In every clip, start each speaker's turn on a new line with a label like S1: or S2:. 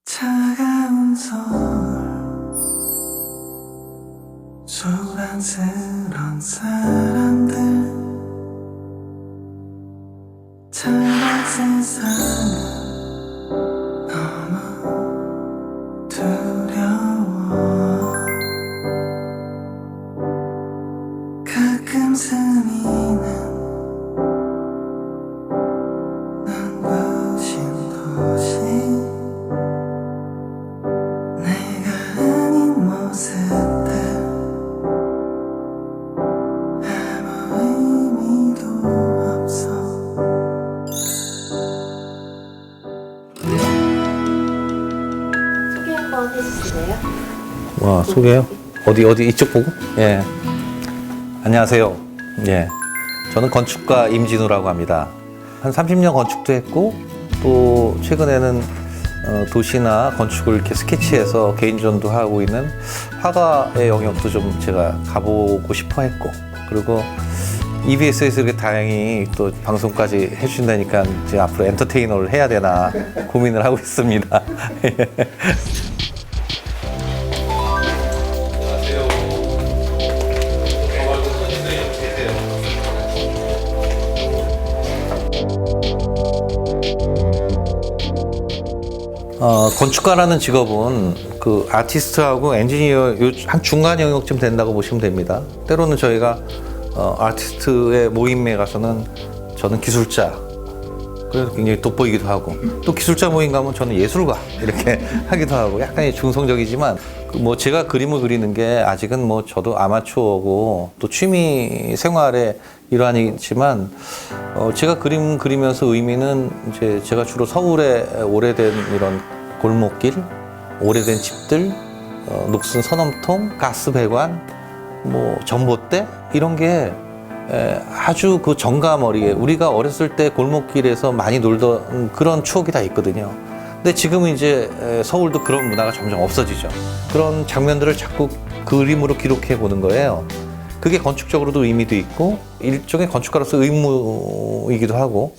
S1: 차가운 서울 소란스런 사람들 차가운 세상은 너무 두려워 가끔 스미는 눈부신 도시 내가 아닌 모습들 아무 의미도 없어
S2: 소개 한번 해주실래요?
S3: 와, 소개요? 어디 이쪽 보고? 예. 안녕하세요. 예. 저는 건축가 임진우라고 합니다. 한 30년 건축도 했고, 또 최근에는 도시나 건축을 이렇게 스케치해서 개인전도 하고 있는 화가의 영역도 좀 제가 가보고 싶어 했고, 그리고 EBS에서 이렇게 다행히 또 방송까지 해주신다니까 이제 앞으로 엔터테이너를 해야 되나 고민을 하고 있습니다. 건축가라는 직업은 그 아티스트하고 엔지니어 한 중간 영역쯤 된다고 보시면 됩니다. 때로는 저희가 아티스트의 모임에 가서는 저는 기술자, 그래서 굉장히 돋보이기도 하고, 또 기술자 모임 가면 저는 예술가 이렇게 하기도 하고, 약간의 중성적이지만 뭐 제가 그림을 그리는 게 아직은 뭐 저도 아마추어고 또 취미 생활의 일환이지만 제가 그림 그리면서 의미는 이제 제가 주로 서울의 오래된 이런 골목길, 오래된 집들, 녹슨 서넘통, 가스 배관, 뭐 전봇대 이런 게 아주 그 정가머리에 우리가 어렸을 때 골목길에서 많이 놀던 그런 추억이 다 있거든요. 근데 지금은 이제 서울도 그런 문화가 점점 없어지죠. 그런 장면들을 자꾸 그림으로 기록해 보는 거예요. 그게 건축적으로도 의미도 있고 일종의 건축가로서 의무이기도 하고.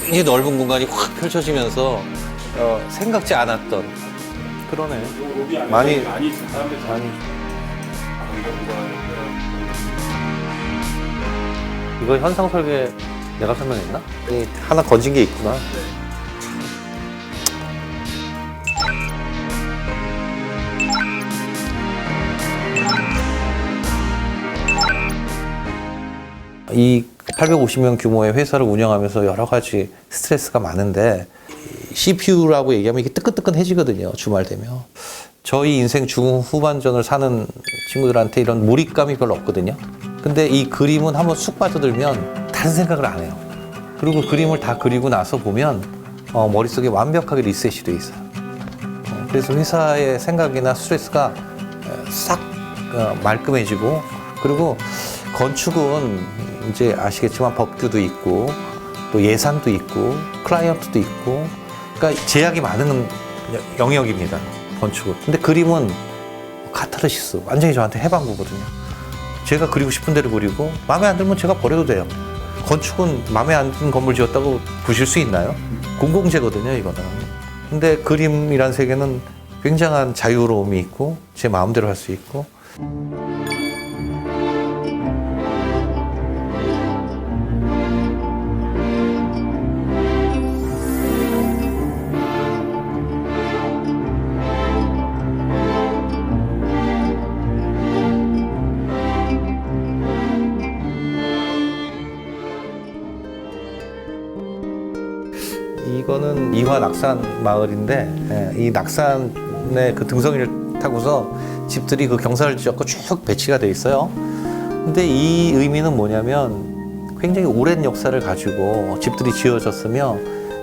S3: 굉장히 넓은 공간이 확 펼쳐지면서 생각지 않았던 그러네. 많이 이거 현상 설계 내가 설명했나? 하나 건진 게 있구나. 이 850명 규모의 회사를 운영하면서 여러 가지 스트레스가 많은데 CPU라고 얘기하면 이게 뜨끈뜨끈해지거든요. 주말 되면. 저희 인생 중후반전을 사는 친구들한테 이런 몰입감이 별로 없거든요. 근데 이 그림은 한번 쑥 빠져들면 다른 생각을 안 해요. 그리고 그림을 다 그리고 나서 보면 머릿속에 완벽하게 리셋이 돼 있어요. 그래서 회사의 생각이나 스트레스가 싹 말끔해지고, 그리고 건축은 이제 아시겠지만 법규도 있고 또 예산도 있고 클라이언트도 있고, 그러니까 제약이 많은 영역입니다, 건축은. 근데 그림은 카타르시스, 완전히 저한테 해방구거든요. 제가 그리고 싶은 대로 그리고 마음에 안 들면 제가 버려도 돼요. 건축은 마음에 안 드는 건물 지었다고 부실 수 있나요? 공공재거든요, 이거는. 근데 그림이란 세계는 굉장한 자유로움이 있고 제 마음대로 할 수 있고. 이거는 이화 낙산 마을인데, 이 낙산의 그 등성이를 타고서 집들이 그 경사를 지었고 쭉 배치가 돼 있어요. 근데 이 의미는 뭐냐면 굉장히 오랜 역사를 가지고 집들이 지어졌으며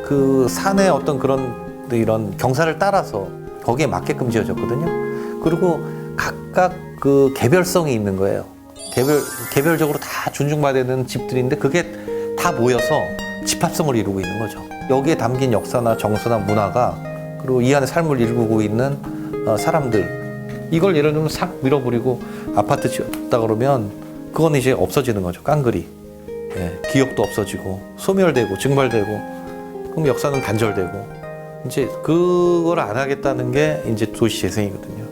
S3: 그 산의 어떤 그런 이런 경사를 따라서 거기에 맞게끔 지어졌거든요. 그리고 각각 그 개별성이 있는 거예요. 개별적으로 다 존중받아야 되는 집들인데 그게 다 모여서 집합성을 이루고 있는 거죠. 여기에 담긴 역사나 정서나 문화가 그리고 이 안에 삶을 이루고 있는 사람들 이걸 예를 들면 싹 밀어버리고 아파트 지었다 그러면 그건 이제 없어지는 거죠. 깡그리. 예, 기억도 없어지고 소멸되고 증발되고 그럼 역사는 단절되고 이제 그걸 안 하겠다는 게 이제 도시 재생이거든요.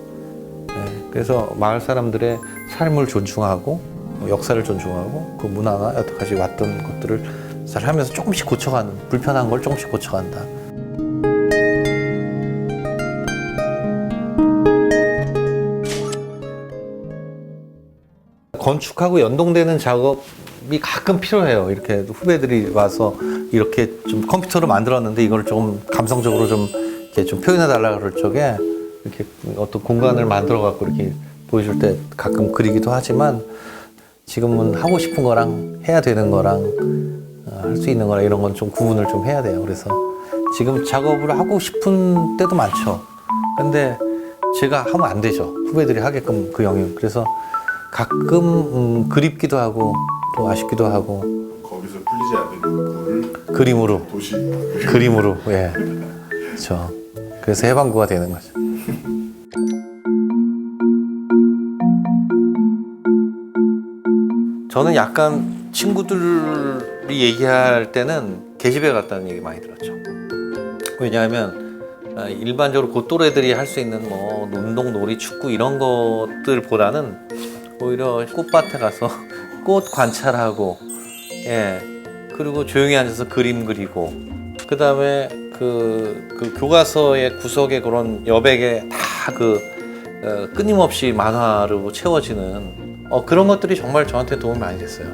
S3: 예, 그래서 마을 사람들의 삶을 존중하고 역사를 존중하고 그 문화가 여태까지 왔던 것들을 잘 하면서 조금씩 고쳐가는 불편한 걸 조금씩 고쳐간다. 건축하고 연동되는 작업이 가끔 필요해요. 이렇게 후배들이 와서 이렇게 좀 컴퓨터로 만들었는데 이걸 좀 감성적으로 좀 이렇게 좀 표현해 달라 그럴 적에 이렇게 어떤 공간을 만들어 갖고 이렇게 보여줄 때 가끔 그리기도 하지만 지금은 하고 싶은 거랑 해야 되는 거랑 할 수 있는 거랑 이런 건 좀 구분을 좀 해야 돼요. 그래서 지금 작업을 하고 싶은 때도 많죠. 근데 제가 하면 안 되죠. 후배들이 하게끔 그 영역. 그래서 가끔 그립기도 하고 또 아쉽기도 하고
S2: 거기서 풀리지 않는 욕구를
S3: 그림으로
S2: 도시
S3: 그림으로 예 그렇죠. 그래서 해방구가 되는 거죠. 저는 약간 친구들이 얘기할 때는 계집애 같다는 얘기 많이 들었죠. 왜냐하면 일반적으로 그 또래들이 할 수 있는 뭐 운동, 놀이, 축구 이런 것들보다는 오히려 꽃밭에 가서 꽃 관찰하고, 예, 그리고 조용히 앉아서 그림 그리고, 그 다음에 그 교과서의 구석에 그런 여백에 다 끊임없이 만화로 채워지는 그런 것들이 정말 저한테 도움이 많이 됐어요.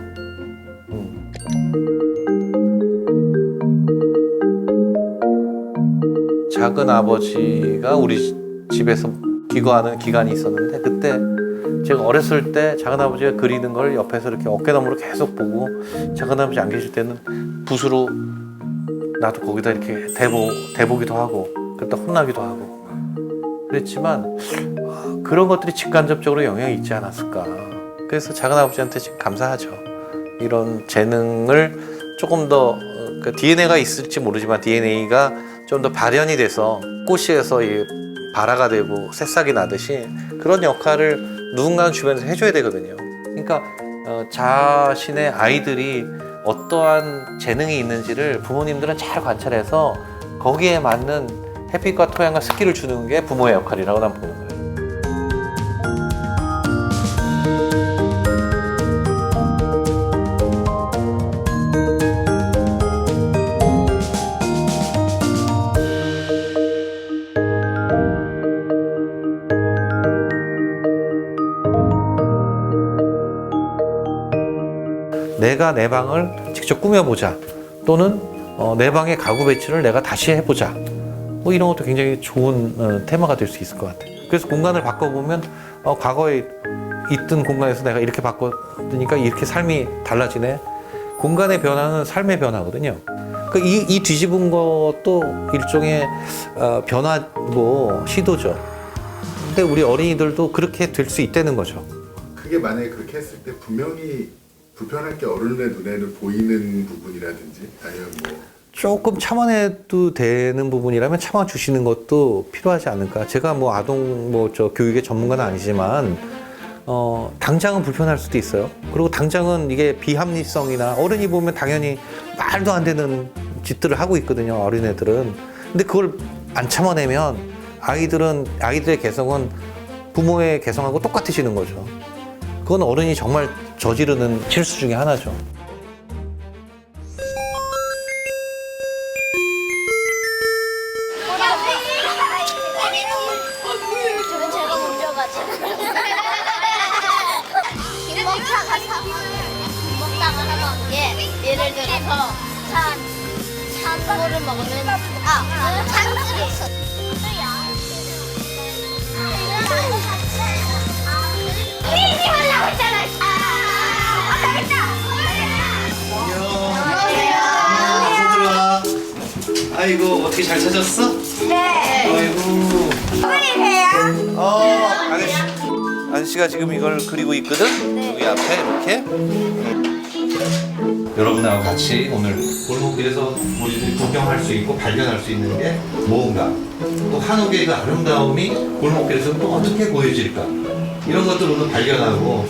S3: 작은 아버지가 우리 집에서 기거하는 기간이 있었는데 그때 제가 어렸을 때 작은 아버지가 그리는 걸 옆에서 이렇게 어깨너머로 계속 보고 작은 아버지 안 계실 때는 붓으로 나도 거기다 이렇게 대보기도 하고 그러다 혼나기도 하고 그랬지만 그런 것들이 직간접적으로 영향이 있지 않았을까. 그래서 작은 아버지한테 지금 감사하죠. 이런 재능을 조금 더 DNA가 있을지 모르지만 DNA가 좀 더 발현이 돼서 꽃이에서 발화가 되고 새싹이 나듯이 그런 역할을 누군가는 주변에서 해줘야 되거든요. 그러니까 자신의 아이들이 어떠한 재능이 있는지를 부모님들은 잘 관찰해서 거기에 맞는 햇빛과 토양과 습기를 주는 게 부모의 역할이라고 난 보는 거예요. 내가 내 방을 직접 꾸며보자 또는 내 방의 가구 배치를 내가 다시 해보자 뭐 이런 것도 굉장히 좋은 테마가 될 수 있을 것 같아요. 그래서 공간을 바꿔보면 과거에 있던 공간에서 내가 이렇게 바꾸니까 이렇게 삶이 달라지네. 공간의 변화는 삶의 변화거든요. 이 뒤집은 것도 일종의 변화고 시도죠. 근데 우리 어린이들도 그렇게 될 수 있다는 거죠.
S2: 그게 만약에 그렇게 했을 때 분명히 불편할 게 어른의 눈에는 보이는 부분이라든지 아니면 뭐
S3: 조금 참아내도 되는 부분이라면 참아주시는 것도 필요하지 않을까. 제가 뭐 아동 교육의 전문가는 아니지만 당장은 불편할 수도 있어요. 그리고 당장은 이게 비합리성이나 어른이 보면 당연히 말도 안 되는 짓들을 하고 있거든요. 어린애들은. 근데 그걸 안 참아내면 아이들의 개성은 부모의 개성하고 똑같으시는 거죠. 그건 어른이 정말 저지르는 실수 중에 하나죠.
S4: 요즘은 제가 문제가지고 먹다가 하는 게 예를 들어서 찬물을 먹으면 찬물이 있어. 미리 하려고 했잖아.
S3: 들어와. 아이고 어떻게 잘 찾았어?
S4: 네.
S3: 아이고.
S4: 어머니세요?
S3: 아저씨가 지금 이걸 그리고 있거든. 여기 앞에 이렇게. 여러분하고 같이 오늘 골목길에서 우리들이 구경할 수 있고 발견할 수 있는 게 뭔가, 또 한옥의 그 아름다움이 골목길에서 또 어떻게 보여질까, 이런 것들을 오늘 발견하고,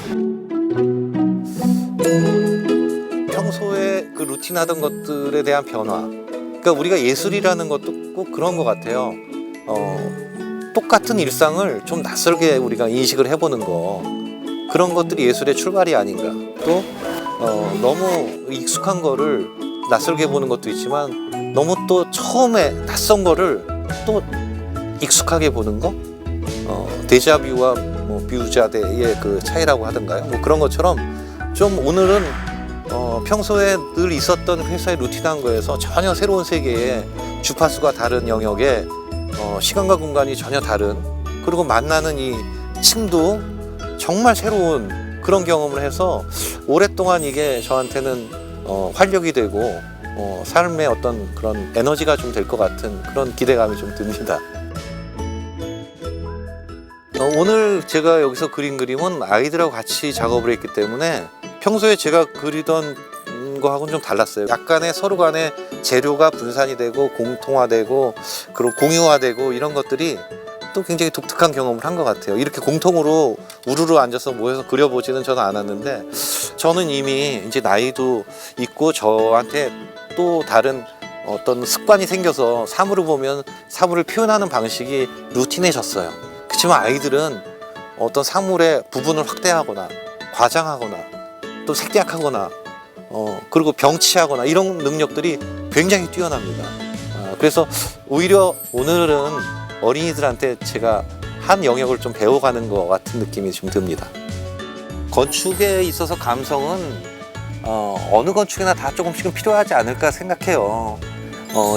S3: 평소에 그 루틴하던 것들에 대한 변화, 그러니까 우리가 예술이라는 것도 꼭 그런 것 같아요. 똑같은 일상을 좀 낯설게 우리가 인식을 해보는 거, 그런 것들이 예술의 출발이 아닌가. 또 너무 익숙한 거를 낯설게 보는 것도 있지만, 너무 또 처음에 낯선 거를 또 익숙하게 보는 거, 데자뷰와 뭐 뷰자대의 그 차이라고 하던가요? 뭐 그런 것처럼 좀 오늘은 평소에 늘 있었던 회사의 루틴한 거에서 전혀 새로운 세계에 주파수가 다른 영역에 시간과 공간이 전혀 다른, 그리고 만나는 이 층도 정말 새로운 그런 경험을 해서 오랫동안 이게 저한테는 활력이 되고 삶의 어떤 그런 에너지가 좀 될 것 같은 그런 기대감이 좀 듭니다. 오늘 제가 여기서 그린 그림은 아이들하고 같이 작업을 했기 때문에 평소에 제가 그리던 거하고는 좀 달랐어요. 약간의 서로 간의 재료가 분산이 되고 공통화되고 그리고 공유화되고 이런 것들이 또 굉장히 독특한 경험을 한 것 같아요. 이렇게 공통으로 우르르 앉아서 모여서 그려보지는 저는 않았는데, 저는 이미 이제 나이도 있고 저한테 또 다른 어떤 습관이 생겨서 사물을 보면 사물을 표현하는 방식이 루틴해졌어요. 그렇지만 아이들은 어떤 사물의 부분을 확대하거나 과장하거나 또 색약하거나 그리고 병치하거나 이런 능력들이 굉장히 뛰어납니다. 그래서 오히려 오늘은 어린이들한테 제가 한 영역을 좀 배워가는 것 같은 느낌이 좀 듭니다. 건축에 있어서 감성은 어느 건축이나 다 조금씩은 필요하지 않을까 생각해요.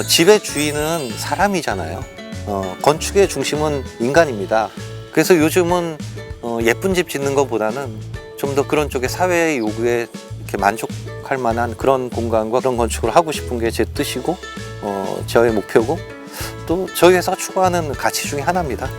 S3: 집의 주인은 사람이잖아요. 건축의 중심은 인간입니다. 그래서 요즘은 예쁜 집 짓는 것보다는 좀 더 그런 쪽의 사회의 요구에 이렇게 만족할 만한 그런 공간과 그런 건축을 하고 싶은 게 제 뜻이고 저의 목표고 또 저희 회사가 추구하는 가치 중에 하나입니다.